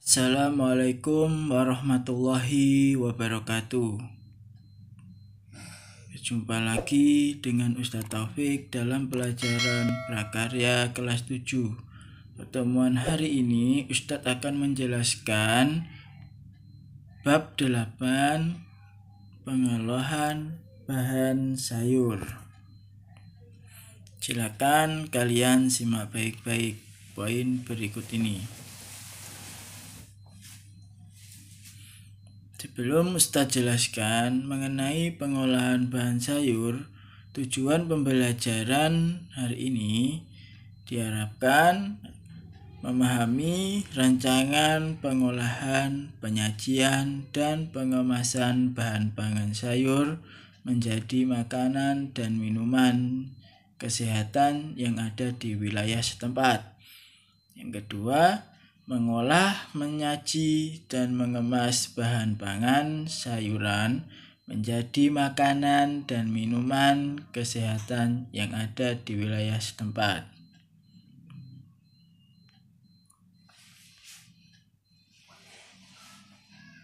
Assalamualaikum warahmatullahi wabarakatuh. Berjumpa lagi dengan Ustadz Taufik dalam pelajaran prakarya kelas 7. Pertemuan hari ini Ustadz akan menjelaskan bab 8 pengolahan bahan sayur. Silakan kalian simak baik-baik poin berikut ini. Sebelum Ustadz jelaskan mengenai pengolahan bahan sayur, tujuan pembelajaran hari ini diharapkan memahami rancangan pengolahan, penyajian, dan pengemasan bahan pangan sayur menjadi makanan dan minuman kesehatan yang ada di wilayah setempat. Yang kedua, mengolah, menyaji, dan mengemas bahan pangan sayuran menjadi makanan dan minuman kesehatan yang ada di wilayah setempat.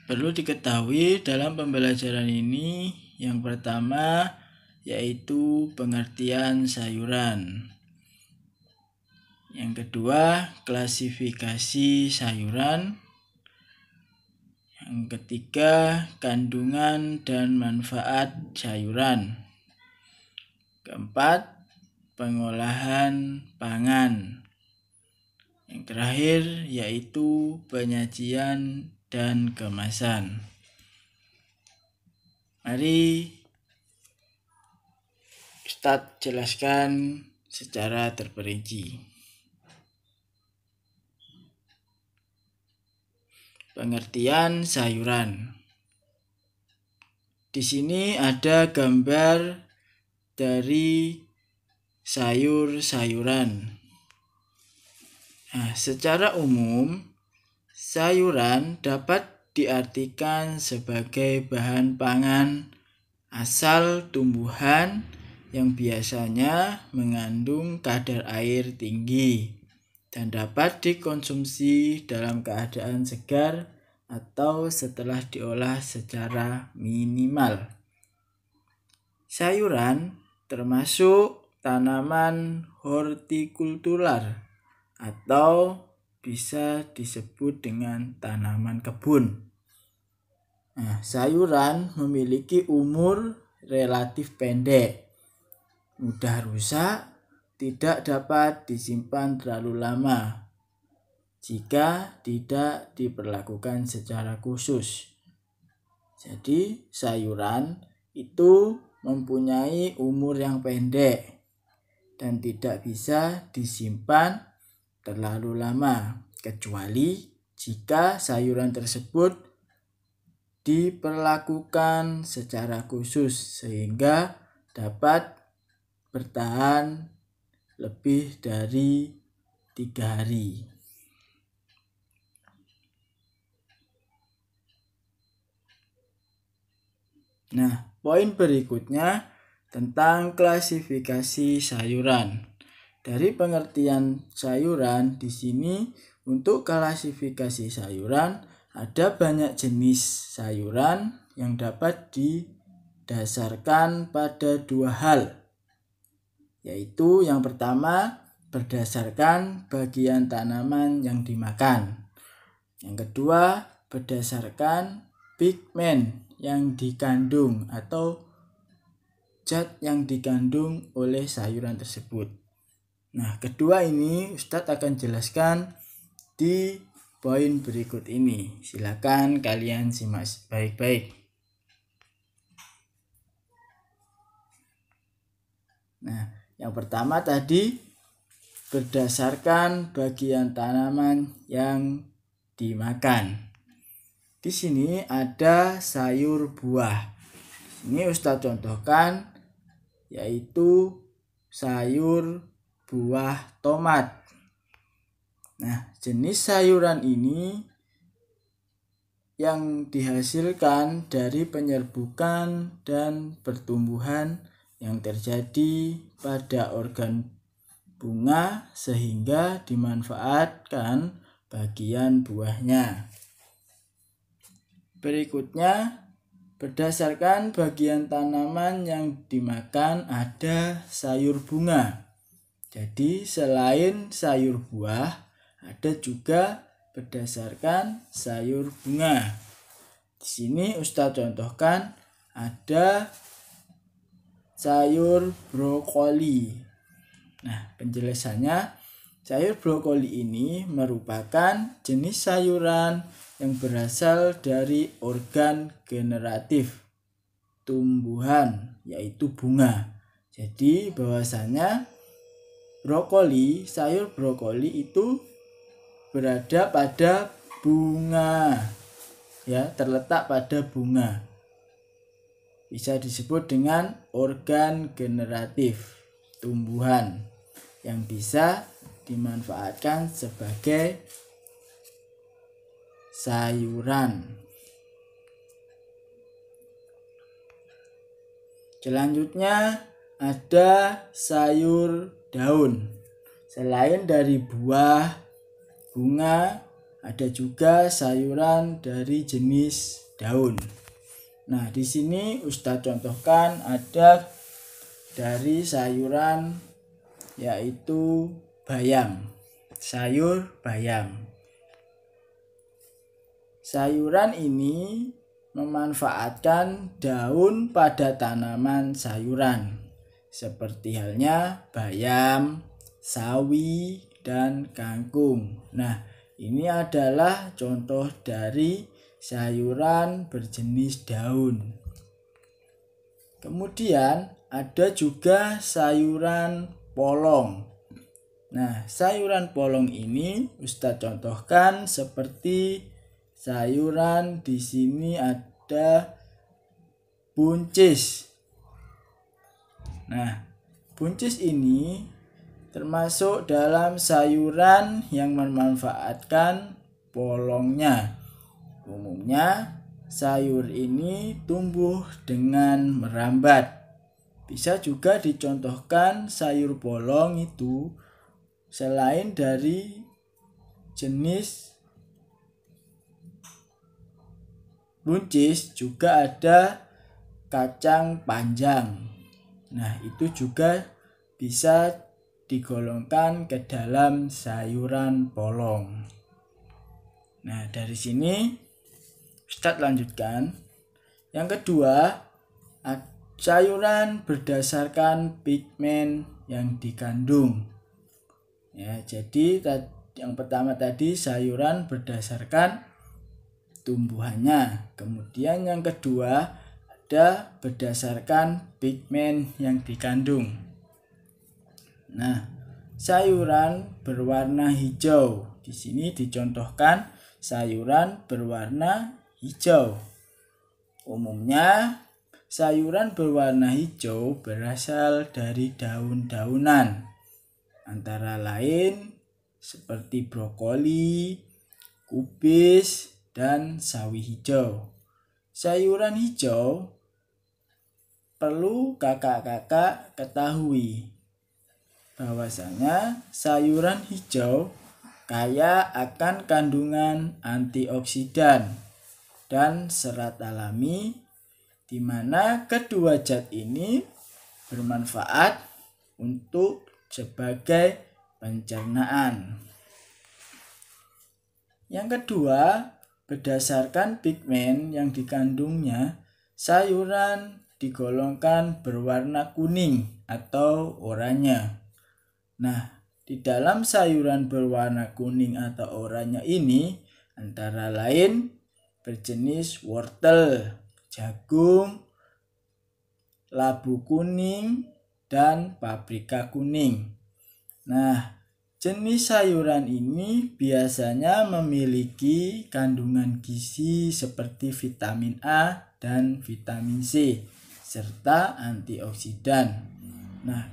Perlu diketahui dalam pembelajaran ini yang pertama yaitu pengertian sayuran. Yang kedua, klasifikasi sayuran. Yang ketiga, kandungan dan manfaat sayuran. Keempat, pengolahan pangan. Yang terakhir yaitu penyajian dan kemasan. Mari Ustadz jelaskan secara terperinci. Pengertian sayuran. Di sini ada gambar dari sayur-sayuran. Secara umum, sayuran dapat diartikan sebagai bahan pangan asal tumbuhan yang biasanya mengandung kadar air tinggi dan dapat dikonsumsi dalam keadaan segar atau setelah diolah secara minimal. Sayuran termasuk tanaman hortikultural atau bisa disebut dengan tanaman kebun. Sayuran memiliki umur relatif pendek, mudah rusak, tidak dapat disimpan terlalu lama jika tidak diperlakukan secara khusus. Jadi sayuran itu mempunyai umur yang pendek dan tidak bisa disimpan terlalu lama kecuali jika sayuran tersebut diperlakukan secara khusus sehingga dapat bertahan lebih dari 3 hari. Poin berikutnya tentang klasifikasi sayuran. Dari pengertian sayuran di sini untuk klasifikasi sayuran ada banyak jenis sayuran yang dapat didasarkan pada 2 hal. Yaitu yang pertama berdasarkan bagian tanaman yang dimakan. Yang kedua berdasarkan pigmen yang dikandung atau zat yang dikandung oleh sayuran tersebut. Kedua ini Ustadz akan jelaskan di poin berikut ini. Silakan kalian simak baik-baik. Yang pertama tadi berdasarkan bagian tanaman yang dimakan. Di sini ada sayur buah. Ini Ustadz contohkan yaitu sayur buah tomat. Jenis sayuran ini yang dihasilkan dari penyerbukan dan pertumbuhan yang terjadi pada organ bunga sehingga dimanfaatkan bagian buahnya. Berikutnya, berdasarkan bagian tanaman yang dimakan ada sayur bunga. Jadi selain sayur buah, ada juga berdasarkan sayur bunga. Di sini Ustadz contohkan ada sayur brokoli. Nah, penjelasannya, sayur brokoli ini merupakan jenis sayuran yang berasal dari organ generatif tumbuhan, yaitu bunga. Jadi bahwasanya sayur brokoli itu berada pada bunga, ya, terletak pada bunga. Bisa disebut dengan organ generatif tumbuhan yang bisa dimanfaatkan sebagai sayuran. Selanjutnya ada sayur daun. Selain dari buah, bunga, ada juga sayuran dari jenis daun. Nah, di sini Ustadz contohkan ada dari sayuran yaitu bayam, sayur bayam. Sayuran ini memanfaatkan daun pada tanaman sayuran, seperti halnya bayam, sawi, dan kangkung. Nah, ini adalah contoh dari sayuran berjenis daun. Kemudian ada juga sayuran polong. Nah, sayuran polong ini Ustadz contohkan seperti sayuran di sini ada buncis. Nah, buncis ini termasuk dalam sayuran yang memanfaatkan polongnya. Umumnya sayur ini tumbuh dengan merambat. Bisa juga dicontohkan sayur polong itu selain dari jenis buncis juga ada kacang panjang. Nah, itu juga bisa digolongkan ke dalam sayuran polong. Nah, dari sini Ustadz lanjutkan. Yang kedua, sayuran berdasarkan pigmen yang dikandung. Ya, jadi yang pertama tadi sayuran berdasarkan tumbuhannya. Kemudian yang kedua ada berdasarkan pigmen yang dikandung. Nah, sayuran berwarna hijau. Di sini dicontohkan sayuran berwarna hijau. Umumnya sayuran berwarna hijau berasal dari daun-daunan, antara lain seperti brokoli, kubis, dan sawi hijau. Sayuran hijau perlu kakak-kakak ketahui bahwasanya sayuran hijau kaya akan kandungan antioksidan dan serat alami, di mana kedua zat ini bermanfaat untuk sebagai pencernaan. Yang kedua, berdasarkan pigmen yang dikandungnya, sayuran digolongkan berwarna kuning atau oranye. Nah, di dalam sayuran berwarna kuning atau oranye ini antara lain berjenis wortel, jagung, labu kuning, dan paprika kuning. Nah, jenis sayuran ini biasanya memiliki kandungan gizi seperti vitamin A dan vitamin C serta antioksidan. Nah,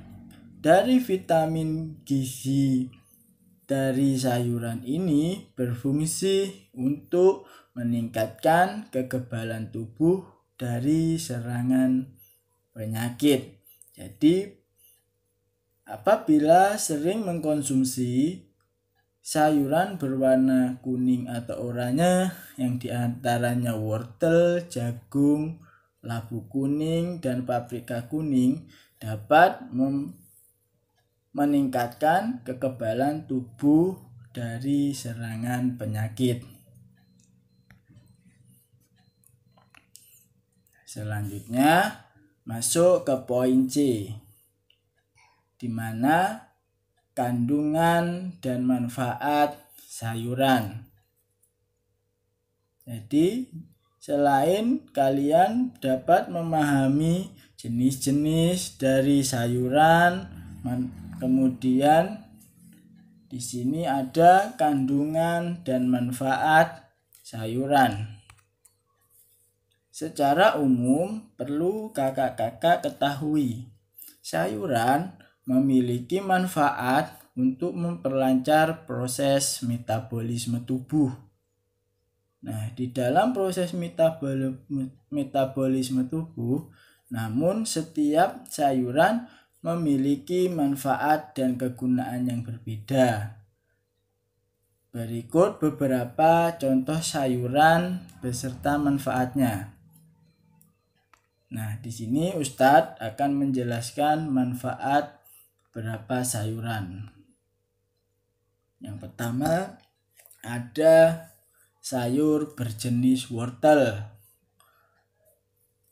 dari vitamin gizi dari sayuran ini berfungsi untuk meningkatkan kekebalan tubuh dari serangan penyakit. Jadi apabila sering mengkonsumsi sayuran berwarna kuning atau oranye yang diantaranya wortel, jagung, labu kuning, dan paprika kuning dapat meningkatkan kekebalan tubuh dari serangan penyakit. Selanjutnya masuk ke poin C, di mana kandungan dan manfaat sayuran. Jadi selain kalian dapat memahami jenis-jenis dari sayuran, kemudian di sini ada kandungan dan manfaat sayuran. Secara umum perlu kakak-kakak ketahui, sayuran memiliki manfaat untuk memperlancar proses metabolisme tubuh. Nah, di dalam proses metabolisme tubuh, namun setiap sayuran memiliki manfaat dan kegunaan yang berbeda. Berikut beberapa contoh sayuran beserta manfaatnya. Nah, di sini Ustadz akan menjelaskan manfaat beberapa sayuran. Yang pertama ada sayur berjenis wortel.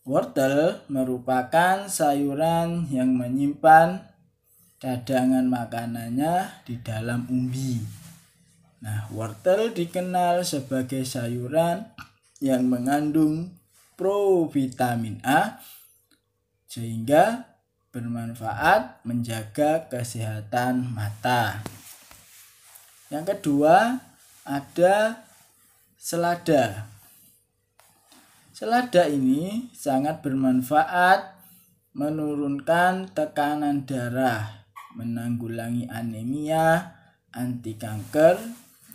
Wortel merupakan sayuran yang menyimpan cadangan makanannya di dalam umbi. Nah, wortel dikenal sebagai sayuran yang mengandung provitamin A sehingga bermanfaat menjaga kesehatan mata. Yang kedua ada selada. Selada ini sangat bermanfaat menurunkan tekanan darah, menanggulangi anemia, anti kanker,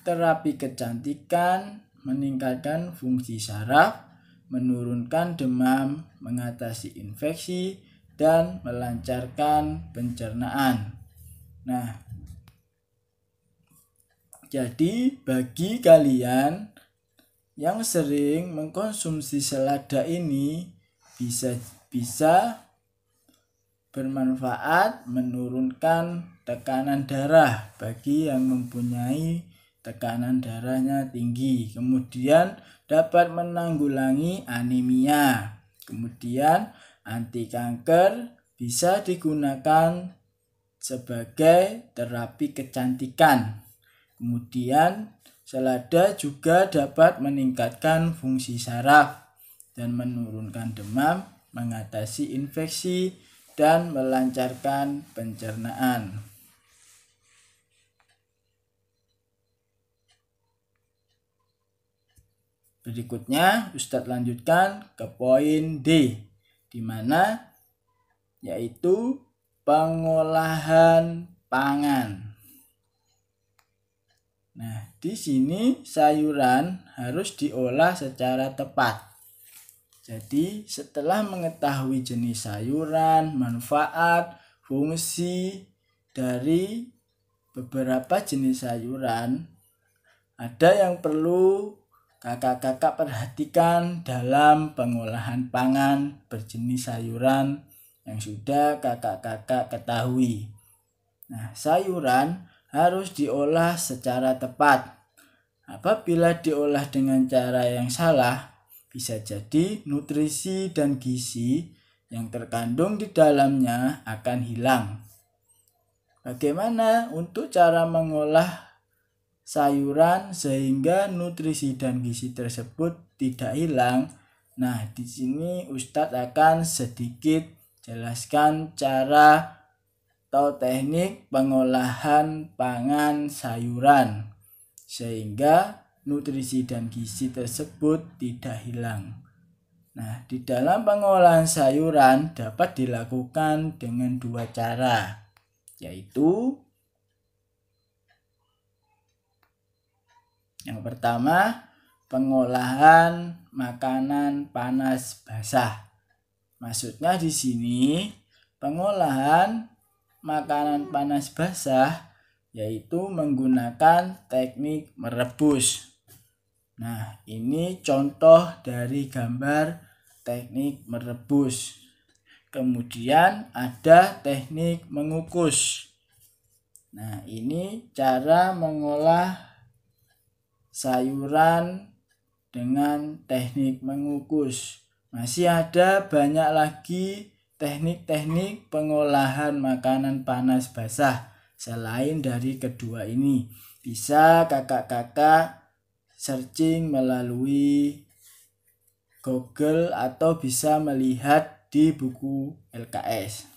terapi kecantikan, meningkatkan fungsi saraf, menurunkan demam, mengatasi infeksi, dan melancarkan pencernaan. Nah, jadi bagi kalian yang sering mengkonsumsi selada ini bisa bermanfaat menurunkan tekanan darah bagi yang mempunyai tekanan darahnya tinggi. Kemudian dapat menanggulangi anemia. Kemudian anti kanker, bisa digunakan sebagai terapi kecantikan. Kemudian selada juga dapat meningkatkan fungsi saraf dan menurunkan demam, mengatasi infeksi, dan melancarkan pencernaan. Berikutnya Ustadz lanjutkan ke poin D, di mana yaitu pengolahan pangan. Nah, di sini sayuran harus diolah secara tepat. Jadi, setelah mengetahui jenis sayuran, manfaat, fungsi dari beberapa jenis sayuran, ada yang perlu kakak-kakak perhatikan dalam pengolahan pangan berjenis sayuran yang sudah kakak-kakak ketahui. Nah, sayuran harus diolah secara tepat. Apabila diolah dengan cara yang salah, bisa jadi nutrisi dan gizi yang terkandung di dalamnya akan hilang. Bagaimana untuk cara mengolah sayuran sehingga nutrisi dan gizi tersebut tidak hilang? Nah, di sini Ustadz akan sedikit jelaskan cara atau teknik pengolahan pangan sayuran sehingga nutrisi dan gizi tersebut tidak hilang. Nah, di dalam pengolahan sayuran dapat dilakukan dengan dua cara, yaitu yang pertama, pengolahan makanan panas basah. Maksudnya di sini pengolahan makanan panas basah yaitu menggunakan teknik merebus. Nah, ini contoh dari gambar teknik merebus. Kemudian ada teknik mengukus. Nah, ini cara mengolah sayuran dengan teknik mengukus. Masih ada banyak lagi teknik-teknik pengolahan makanan panas basah selain dari kedua ini. Bisa kakak-kakak searching melalui Google atau bisa melihat di buku LKS.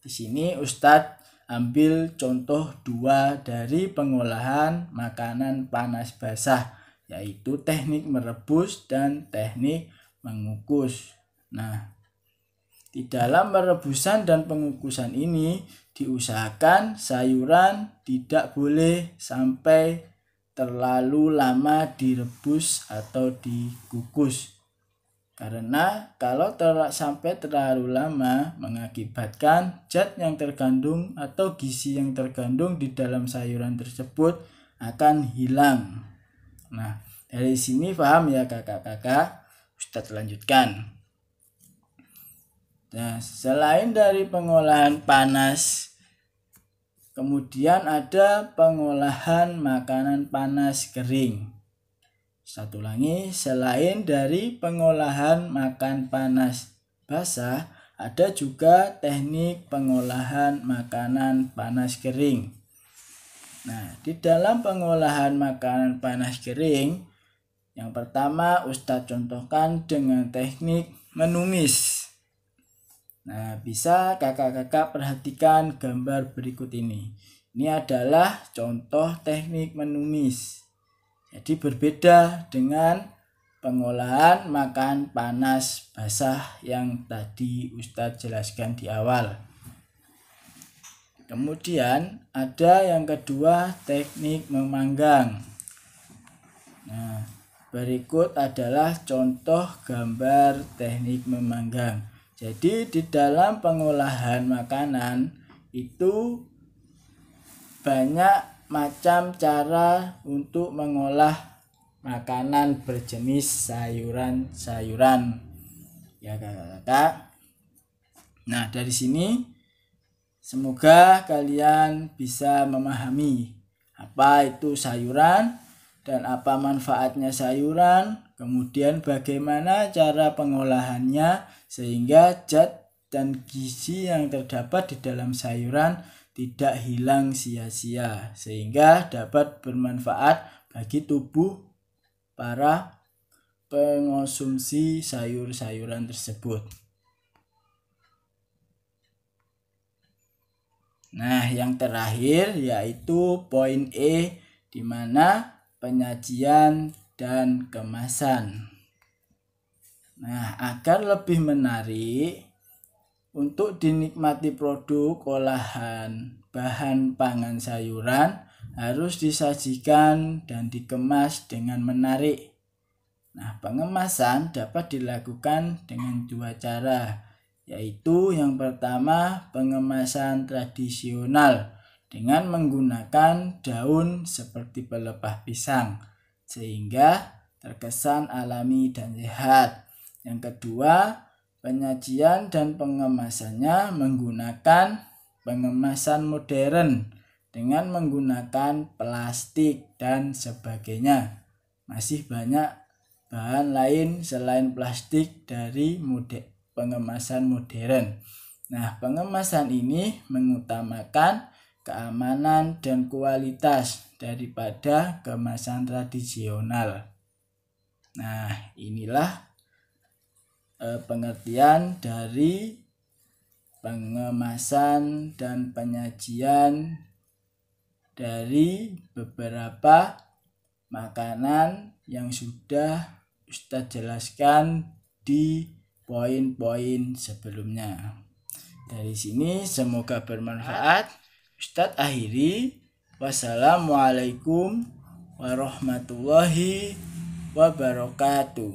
Di sini Ustadz ambil contoh 2 dari pengolahan makanan panas basah, yaitu teknik merebus dan teknik mengukus. Nah, di dalam merebusan dan pengukusan ini diusahakan sayuran tidak boleh sampai terlalu lama direbus atau dikukus. Karena kalau sampai terlalu lama mengakibatkan zat yang terkandung atau gizi yang terkandung di dalam sayuran tersebut akan hilang. Nah, dari sini paham ya kakak-kakak? Ustadz lanjutkan. Nah, selain dari pengolahan panas, kemudian ada pengolahan makanan panas kering. Satu lagi, selain dari pengolahan makan panas basah, ada juga teknik pengolahan makanan panas kering. Nah, di dalam pengolahan makanan panas kering, yang pertama Ustadz contohkan dengan teknik menumis. Nah, bisa kakak-kakak perhatikan gambar berikut ini. Ini adalah contoh teknik menumis. Jadi berbeda dengan pengolahan makan panas basah yang tadi Ustadz jelaskan di awal. Kemudian ada yang kedua, teknik memanggang. Nah, berikut adalah contoh gambar teknik memanggang. Jadi di dalam pengolahan makanan itu banyak macam cara untuk mengolah makanan berjenis sayuran-sayuran ya kakak-kakak. Nah, dari sini semoga kalian bisa memahami apa itu sayuran dan apa manfaatnya sayuran, kemudian bagaimana cara pengolahannya sehingga zat dan gizi yang terdapat di dalam sayuran tidak hilang sia-sia, sehingga dapat bermanfaat bagi tubuh para pengonsumsi sayur-sayuran tersebut. Nah, yang terakhir yaitu poin E, di mana penyajian dan kemasan. Nah, agar lebih menarik untuk dinikmati produk olahan bahan pangan sayuran harus disajikan dan dikemas dengan menarik. Nah, pengemasan dapat dilakukan dengan 2 cara, yaitu yang pertama pengemasan tradisional dengan menggunakan daun seperti pelepah pisang sehingga terkesan alami dan sehat. Yang kedua, penyajian dan pengemasannya menggunakan pengemasan modern dengan menggunakan plastik dan sebagainya. Masih banyak bahan lain selain plastik dari pengemasan modern. Nah, pengemasan ini mengutamakan keamanan dan kualitas daripada kemasan tradisional. Nah, inilah pengertian dari pengemasan dan penyajian dari beberapa makanan yang sudah Ustadz jelaskan di poin-poin sebelumnya. Dari sini semoga bermanfaat. Ustadz akhiri. Wassalamualaikum warahmatullahi wabarakatuh.